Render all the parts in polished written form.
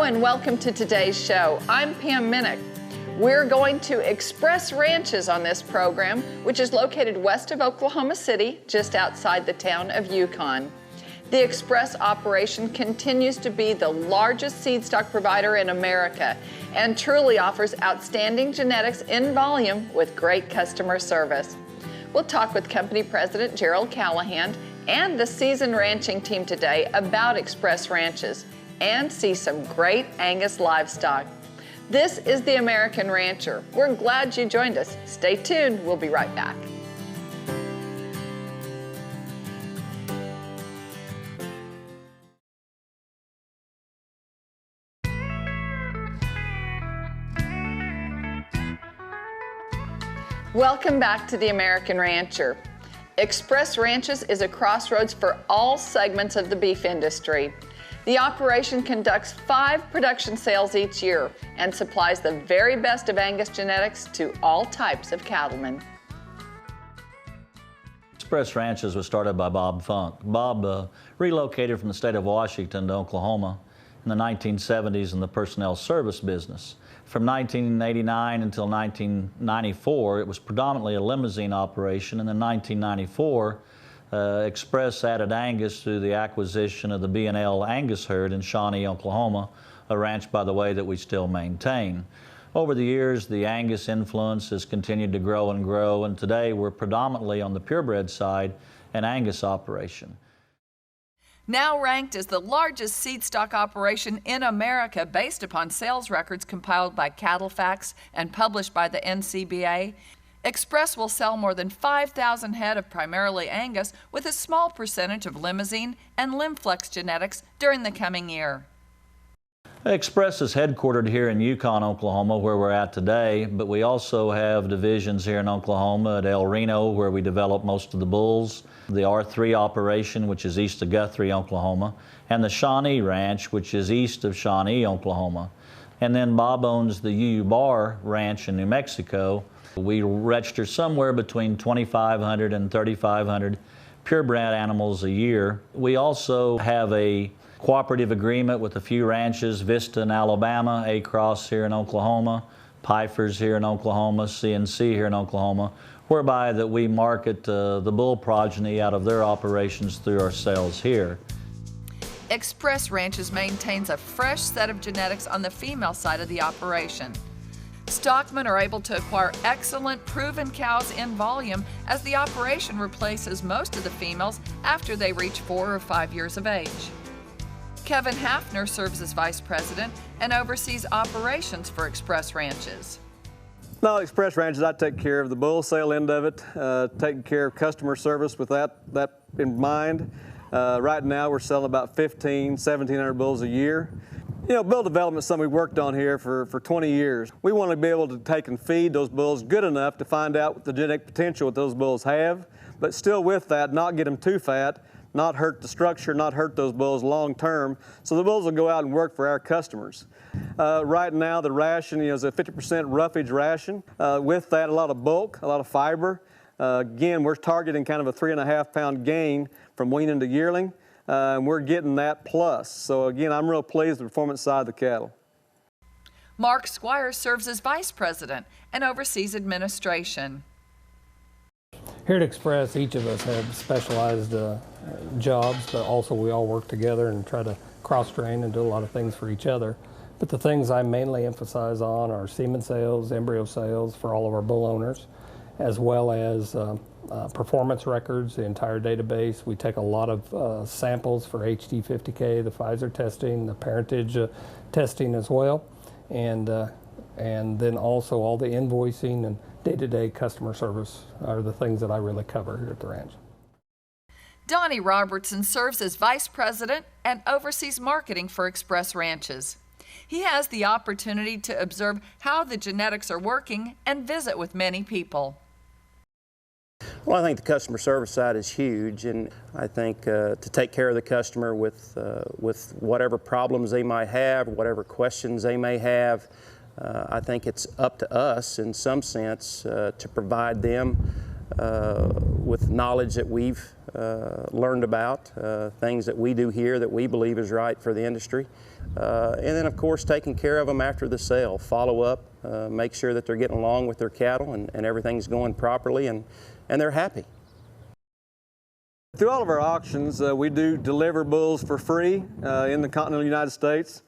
and welcome to today's show. I'm Pam Minnick. We're going to Express Ranches on this program, which is located west of Oklahoma City, just outside the town of Yukon. The Express operation continues to be the largest seed stock provider in America and truly offers outstanding genetics in volume with great customer service. We'll talk with company president Gerald Callahan and the seasoned ranching team today about Express Ranches and see some great Angus livestock. This is The American Rancher. We're glad you joined us. Stay tuned. We'll be right back. Welcome back to The American Rancher. Express Ranches is a crossroads for all segments of the beef industry. The operation conducts 5 production sales each year and supplies the very best of Angus genetics to all types of cattlemen. Express Ranches was started by Bob Funk. Bob relocated from the state of Washington to Oklahoma in the 1970s in the personnel service business. From 1989 until 1994, it was predominantly a limousine operation, and in 1994, Express added Angus through the acquisition of the B&L Angus herd in Shawnee, Oklahoma, a ranch, by the way, that we still maintain. Over the years, the Angus influence has continued to grow, and today we're predominantly on the purebred side, an Angus operation. Now ranked as the largest seed stock operation in America based upon sales records compiled by Cattle Facts and published by the NCBA, Express will sell more than 5,000 head of primarily Angus with a small percentage of limousine and Limflex genetics during the coming year. Express is headquartered here in Yukon, Oklahoma, where we're at today, but we also have divisions here in Oklahoma at El Reno, where we develop most of the bulls, the R3 operation, which is east of Guthrie, Oklahoma, and the Shawnee Ranch, which is east of Shawnee, Oklahoma. And then Bob owns the UU Bar Ranch in New Mexico. We register somewhere between 2,500 and 3,500 purebred animals a year. We also have a cooperative agreement with a few ranches, Vista in Alabama, A-Cross here in Oklahoma, Pfeiffer's here in Oklahoma, CNC here in Oklahoma, whereby that we market the bull progeny out of their operations through our sales here. Express Ranches maintains a fresh set of genetics on the female side of the operation. Stockmen are able to acquire excellent proven cows in volume as the operation replaces most of the females after they reach 4 or 5 years of age. Kevin Hafner serves as vice president and oversees operations for Express Ranches. No, Express Ranches, I take care of the bull sale end of it, taking care of customer service with that in mind. Right now we're selling about 1,700 bulls a year. You know, bull development is something we worked on here for 20 years. We want to be able to take and feed those bulls good enough to find out what the genetic potential that those bulls have, but still with that, not get them too fat, not hurt the structure, not hurt those bulls long term, so the bulls will go out and work for our customers. Right now the ration is a 50% roughage ration. With that, a lot of bulk, a lot of fiber. Again, we're targeting kind of a 3.5 pound gain from weaning to yearling. And we're getting that plus. So again, I'm real pleased with the performance side of the cattle. Mark Squires serves as vice president and oversees administration. Here at Express, each of us have specialized jobs, but also we all work together and try to cross-train and do a lot of things for each other. But the things I mainly emphasize on are semen sales, embryo sales for all of our bull owners, as well as performance records, the entire database. We take a lot of samples for HD50K, the Pfizer testing, the parentage testing as well, and then also all the invoicing and day-to-day customer service are the things that I really cover here at the ranch. Donnie Robertson serves as vice president and oversees marketing for Express Ranches. He has the opportunity to observe how the genetics are working and visit with many people. Well, I think the customer service side is huge, and I think to take care of the customer with whatever problems they might have, whatever questions they may have, I think it's up to us in some sense to provide them with knowledge that we've learned about, things that we do here that we believe is right for the industry. And then of course taking care of them after the sale, follow up, make sure that they're getting along with their cattle and everything's going properly and they're happy. Through all of our auctions, we do deliver bulls for free in the continental United States.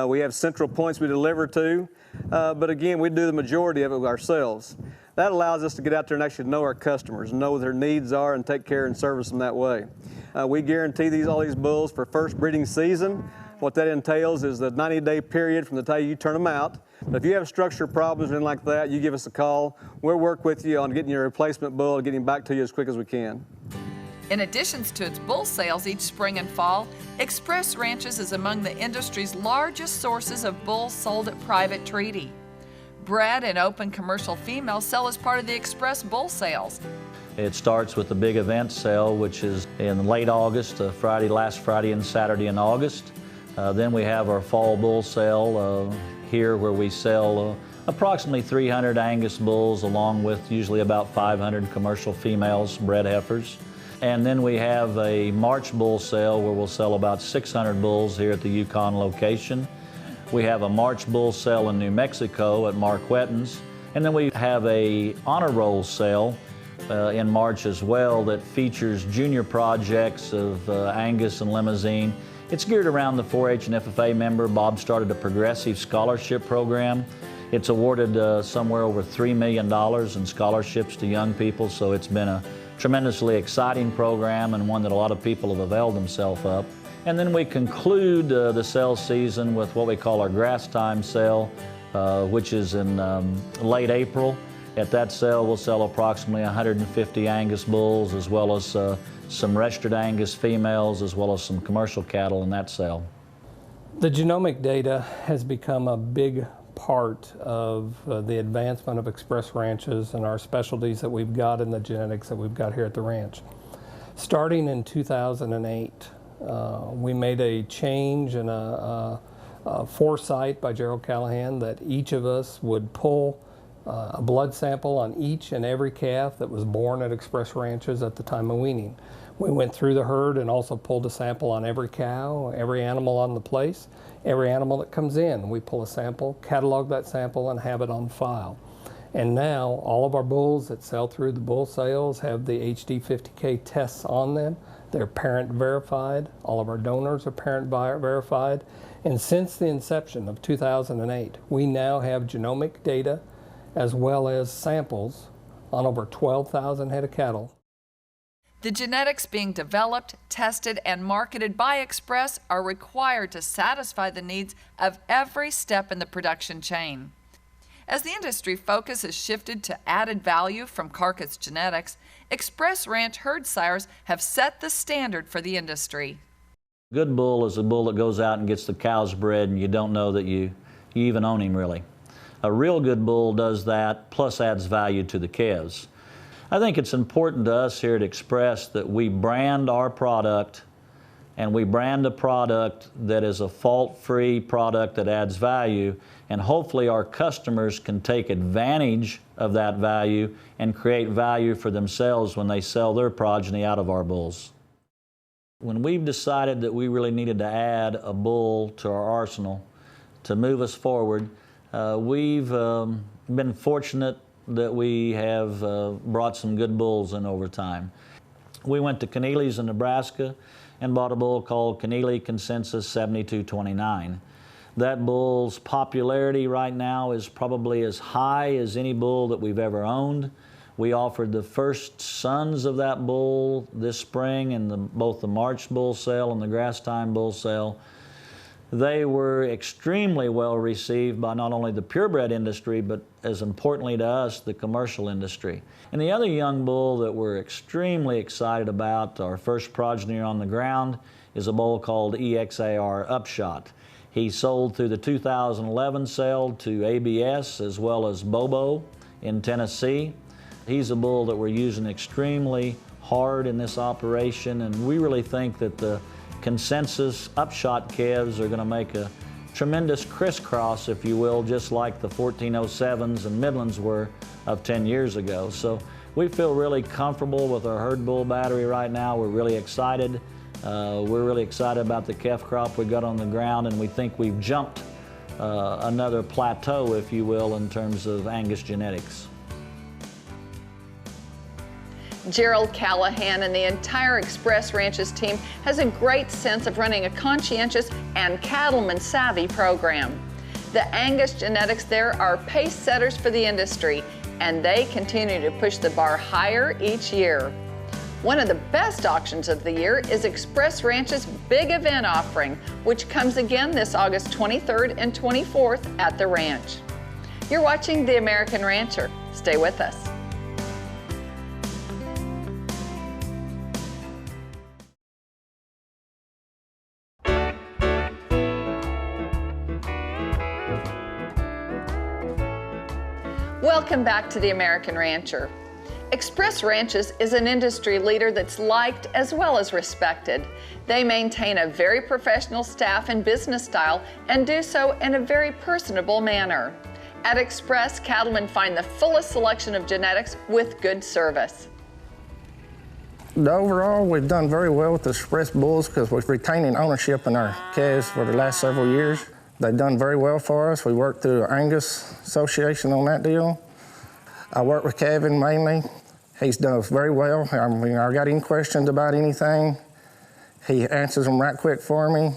We have central points we deliver to, but again, we do the majority of it ourselves. That allows us to get out there and actually know our customers, know what their needs are, and take care and service them that way. We guarantee all these bulls for first breeding season. What that entails is the 90-day period from the time you turn them out. But if you have structure problems or anything like that, you give us a call. We'll work with you on getting your replacement bull and getting him back to you as quick as we can. In addition to its bull sales each spring and fall, Express Ranches is among the industry's largest sources of bulls sold at private treaty. Bred and open commercial females sell as part of the Express bull sales. It starts with the big event sale, which is in late August, last Friday and Saturday in August. Then we have our fall bull sale here where we sell approximately 300 Angus bulls along with usually about 500 commercial females, bred heifers. And then we have a March bull sale where we'll sell about 600 bulls here at the Yukon location. We have a March bull sale in New Mexico at Mark Wetton's. And then we have a honor roll sale in March as well that features junior projects of Angus and Limousine. It's geared around the 4-H and FFA member. Bob started a progressive scholarship program. It's awarded somewhere over $3 million in scholarships to young people, so it's been a tremendously exciting program and one that a lot of people have availed themselves of. And then we conclude the sale season with what we call our grass time sale, which is in late April. At that sale, we'll sell approximately 150 Angus bulls, as well as some registered Angus females, as well as some commercial cattle in that sale. The genomic data has become a big part of the advancement of Express Ranches and our specialties that we've got in the genetics that we've got here at the ranch. Starting in 2008, we made a change and a foresight by Gerald Callahan that each of us would pull a blood sample on each and every calf that was born at Express Ranches at the time of weaning. We went through the herd and also pulled a sample on every cow, every animal on the place, every animal that comes in. We pull a sample, catalog that sample, and have it on file. And now all of our bulls that sell through the bull sales have the HD50K tests on them. They're parent verified. All of our donors are parent verified. And since the inception of 2008, we now have genomic data as well as samples on over 12,000 head of cattle. The genetics being developed, tested, and marketed by Express are required to satisfy the needs of every step in the production chain. As the industry focus has shifted to added value from carcass genetics, Express Ranch herd sires have set the standard for the industry. Good bull is a bull that goes out and gets the cows bred and you don't know that you even own him really. A real good bull does that, plus adds value to the calves. I think it's important to us here at Express that we brand our product, and we brand a product that is a fault-free product that adds value, and hopefully our customers can take advantage of that value and create value for themselves when they sell their progeny out of our bulls. When we've decided that we really needed to add a bull to our arsenal to move us forward, we've been fortunate that we have brought some good bulls in over time. We went to Keneally's in Nebraska and bought a bull called Keneally Consensus 7229. That bull's popularity right now is probably as high as any bull that we've ever owned. We offered the first sons of that bull this spring in both the March bull sale and the grass time bull sale. They were extremely well received by not only the purebred industry, but as importantly to us, the commercial industry. And the other young bull that we're extremely excited about, our first progeny on the ground, is a bull called EXAR Upshot. He sold through the 2011 sale to ABS as well as Bobo in Tennessee. He's a bull that we're using extremely hard in this operation, and we really think that the Consensus Upshot calves are going to make a tremendous crisscross, if you will, just like the 1407s and Midlands were of 10 years ago. So We feel really comfortable with our herd bull battery right now. We're really excited. We're really excited about the calf crop we got on the ground, and we think we've jumped another plateau, if you will, in terms of Angus genetics. Gerald Callahan and the entire Express Ranches team has a great sense of running a conscientious and cattleman-savvy program. The Angus genetics there are pace setters for the industry, and they continue to push the bar higher each year. One of the best auctions of the year is Express Ranch's big event offering, which comes again this August 23rd and 24th at the ranch. You're watching The American Rancher. Stay with us. Welcome back to The American Rancher. Express Ranches is an industry leader that's liked as well as respected. They maintain a very professional staff and business style and do so in a very personable manner. At Express, cattlemen find the fullest selection of genetics with good service. Overall, we've done very well with the Express bulls because we're retaining ownership in our calves for the last several years. They've done very well for us. We worked through the Angus Association on that deal. I work with Kevin mainly. He's done very well. I mean, I got any questions about anything, he answers them right quick for me.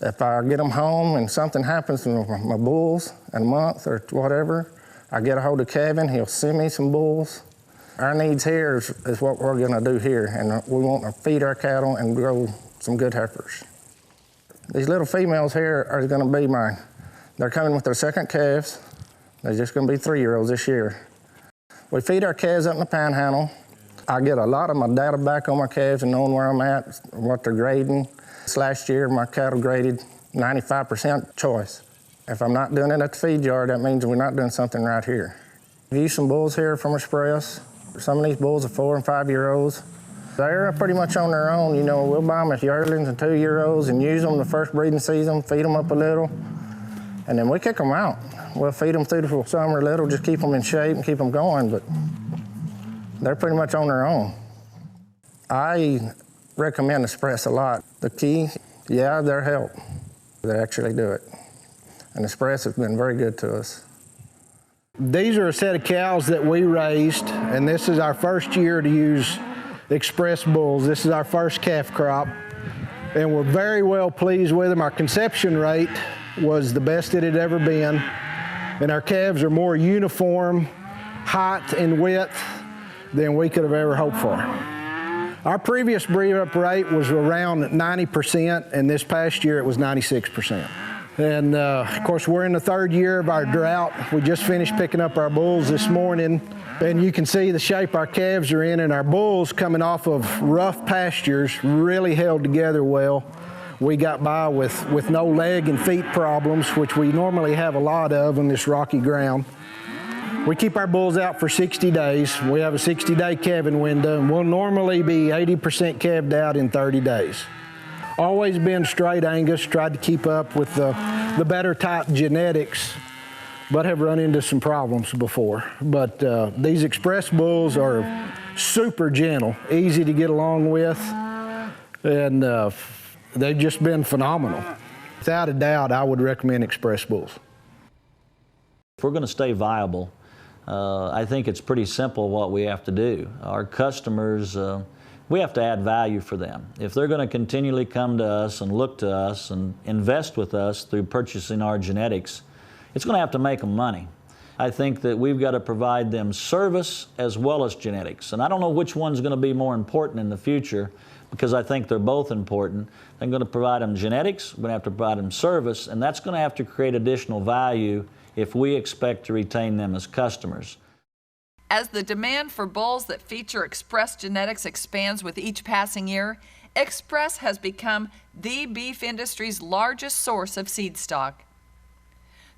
If I get them home and something happens to my bulls in a month or whatever, I get a hold of Kevin, he'll send me some bulls. Our needs here is what we're gonna do here, and we want to feed our cattle and grow some good heifers. These little females here are gonna be mine. They're coming with their second calves. They're just gonna be 3-year-olds this year. We feed our calves up in the panhandle. I get a lot of my data back on my calves and knowing where I'm at, what they're grading. This last year, my cattle graded 95% choice. If I'm not doing it at the feed yard, that means we're not doing something right here. We use some bulls here from Express. Some of these bulls are 4- and 5-year-olds. They're pretty much on their own. You know, we'll buy them as yearlings and 2-year-olds and use them the first breeding season, feed them up a little, and then we kick them out. We'll feed them through the summer a little, just keep them in shape and keep them going, but they're pretty much on their own. I recommend Express a lot. The key, yeah, their help. They actually do it. And Express has been very good to us. These are a set of cows that we raised, and this is our first year to use Express bulls. This is our first calf crop, and we're very well pleased with them. Our conception rate was the best it had ever been, and our calves are more uniform height and width than we could have ever hoped for. Our previous breed-up rate was around 90%, and this past year it was 96%. And of course, we're in the 3rd year of our drought. We just finished picking up our bulls this morning, and you can see the shape our calves are in, and our bulls coming off of rough pastures really held together well. We got by with no leg and feet problems, which we normally have a lot of on this rocky ground. We keep our bulls out for 60 days. We have a 60-day calving window, and we'll normally be 80% calved out in 30 days. Always been straight Angus, tried to keep up with the better type genetics, but have run into some problems before. But these Express bulls are super gentle, easy to get along with, and they've just been phenomenal. Without a doubt, I would recommend Express bulls. If we're going to stay viable, I think it's pretty simple what we have to do. Our customers, we have to add value for them. If they're going to continually come to us and look to us and invest with us through purchasing our genetics, it's going to have to make them money. I think that we've got to provide them service as well as genetics. And I don't know which one's going to be more important in the future, because I think they're both important. I'm going to provide them genetics, we're going to have to provide them service, and that's going to have to create additional value if we expect to retain them as customers. As the demand for bulls that feature Express genetics expands with each passing year, Express has become the beef industry's largest source of seed stock.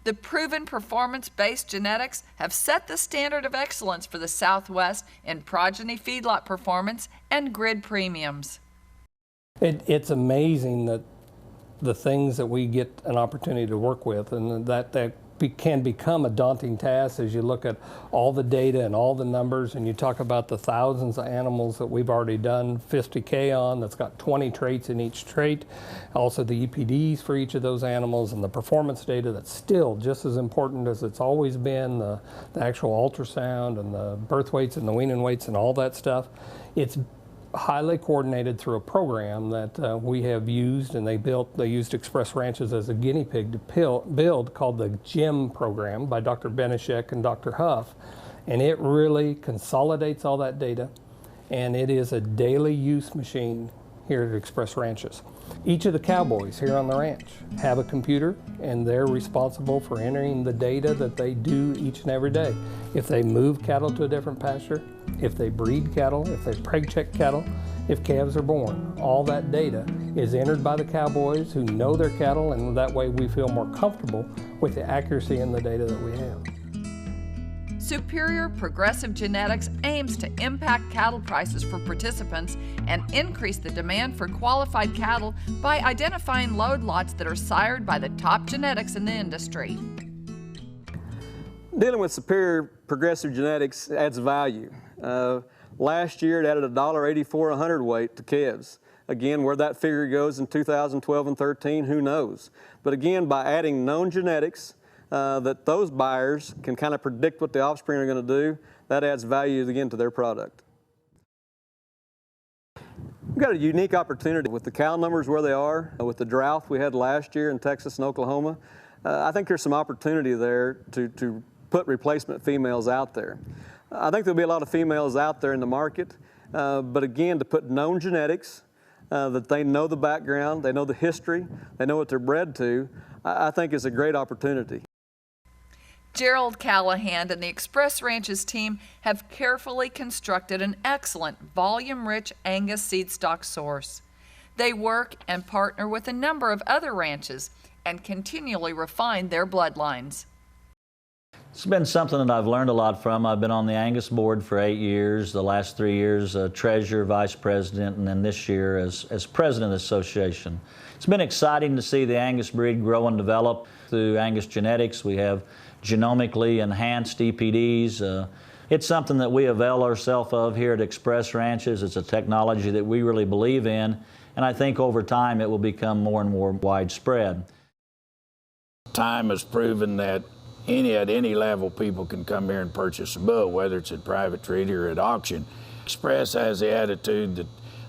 The proven performance-based genetics have set the standard of excellence for the Southwest in progeny feedlot performance and grid premiums. It's amazing that the things that we get an opportunity to work with, and that can become a daunting task as you look at all the data and all the numbers, and you talk about the thousands of animals that we've already done 50K on, that's got 20 traits in each trait, also the EPDs for each of those animals, and the performance data that's still just as important as it's always been, the actual ultrasound and the birth weights and the weaning weights and all that stuff. It's highly coordinated through a program that we have used, and they used Express Ranches as a guinea pig to build, called the GEM program by Dr. Benishek and Dr. Huff. And it really consolidates all that data, and it is a daily use machine here at Express Ranches. Each of the cowboys here on the ranch have a computer, and they're responsible for entering the data that they do each and every day. If they move cattle to a different pasture, if they breed cattle, if they preg check cattle, if calves are born, all that data is entered by the cowboys who know their cattle, and that way we feel more comfortable with the accuracy in the data that we have. Superior Progressive Genetics aims to impact cattle prices for participants and increase the demand for qualified cattle by identifying load lots that are sired by the top genetics in the industry. Dealing with Superior Progressive Genetics adds value. Last year it added $1.84 a hundredweight to calves. Again, where that figure goes in 2012 and 13, who knows? But again, by adding known genetics, that those buyers can kind of predict what the offspring are going to do, that adds value again to their product. We've got a unique opportunity with the cow numbers where they are, with the drought we had last year in Texas and Oklahoma. I think there's some opportunity there to put replacement females out there. I think there'll be a lot of females out there in the market, but again, to put known genetics, that they know the background, they know the history, they know what they're bred to, I think is a great opportunity. Gerald Callahan and the Express Ranches team have carefully constructed an excellent volume-rich Angus seed stock source. They work and partner with a number of other ranches and continually refine their bloodlines. It's been something that I've learned a lot from. I've been on the Angus board for 8 years, the last 3 years treasurer, vice president, and then this year as president of the association. It's been exciting to see the Angus breed grow and develop through Angus genetics. We have genomically enhanced EPDs. It's something that we avail ourselves of here at Express Ranches. It's a technology that we really believe in, and I think over time it will become more and more widespread. Time has proven that at any level people can come here and purchase a bull, whether it's at private treaty or at auction. Express has the attitude that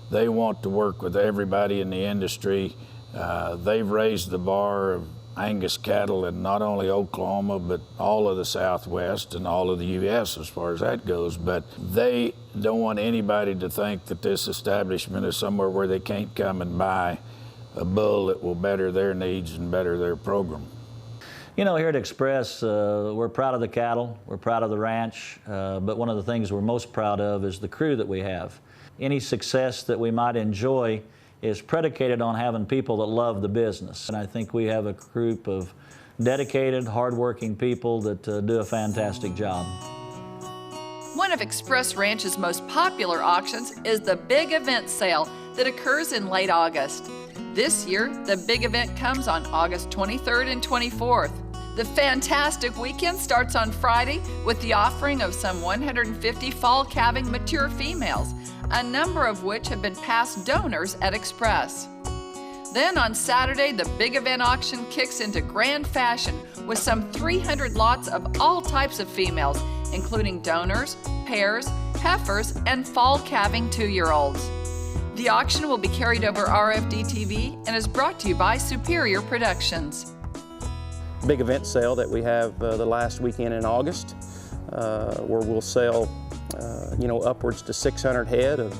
they want to work with everybody in the industry. They've raised the bar of Angus cattle in not only Oklahoma, but all of the Southwest and all of the U.S. as far as that goes. But they don't want anybody to think that this establishment is somewhere where they can't come and buy a bull that will better their needs and better their program. You know, here at Express, we're proud of the cattle, we're proud of the ranch, but one of the things we're most proud of is the crew that we have. Any success that we might enjoy is predicated on having people that love the business. And I think we have a group of dedicated, hardworking people that do a fantastic job. One of Express Ranch's most popular auctions is the Big Event Sale that occurs in late August. This year, the big event comes on August 23rd and 24th. The fantastic weekend starts on Friday with the offering of some 150 fall calving mature females, a number of which have been past donors at Express. Then on Saturday, the big event auction kicks into grand fashion with some 300 lots of all types of females, including donors, pairs, heifers, and fall calving 2-year-olds. The auction will be carried over RFD-TV and is brought to you by Superior Productions. Big event sale that we have the last weekend in August, where we'll sell upwards to 600 head of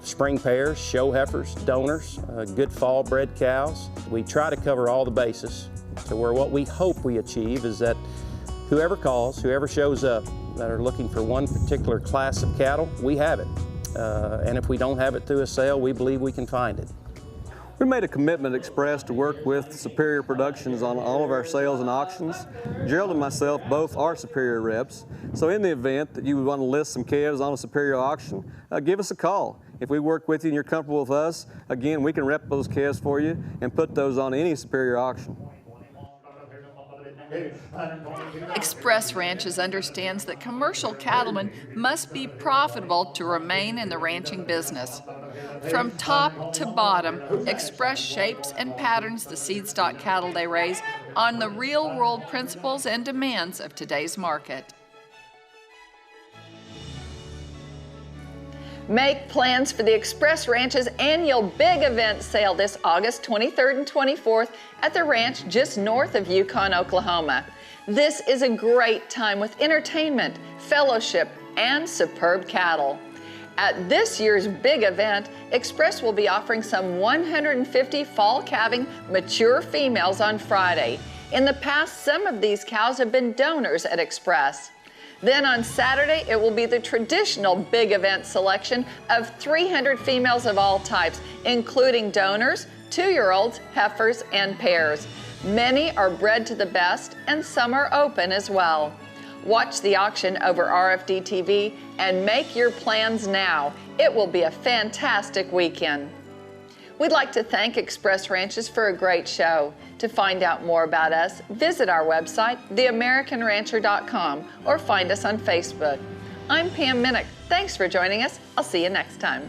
spring pairs, show heifers, donors, good fall bred cows. We try to cover all the bases to where what we hope we achieve is that whoever calls, whoever shows up that are looking for one particular class of cattle, we have it. And if we don't have it through a sale, we believe we can find it. We made a commitment at Express to work with Superior Productions on all of our sales and auctions. Gerald and myself both are Superior reps, so in the event that you would want to list some calves on a Superior auction, give us a call. If we work with you and you're comfortable with us, again, we can rep those calves for you and put those on any Superior auction. Express Ranches understands that commercial cattlemen must be profitable to remain in the ranching business. From top to bottom, Express shapes and patterns the seed stock cattle they raise on the real-world principles and demands of today's market. Make plans for the Express Ranch's annual big event sale this August 23rd and 24th at the ranch just north of Yukon, Oklahoma. This is a great time with entertainment, fellowship, and superb cattle. At this year's big event, Express will be offering some 150 fall calving mature females on Friday. In the past, some of these cows have been donors at Express. Then on Saturday, it will be the traditional big event selection of 300 females of all types, including donors, 2-year-olds, heifers, and pairs. Many are bred to the best, and some are open as well. Watch the auction over RFD-TV and make your plans now. It will be a fantastic weekend. We'd like to thank Express Ranches for a great show. To find out more about us, visit our website, theamericanrancher.com, or find us on Facebook. I'm Pam Minnick. Thanks for joining us. I'll see you next time.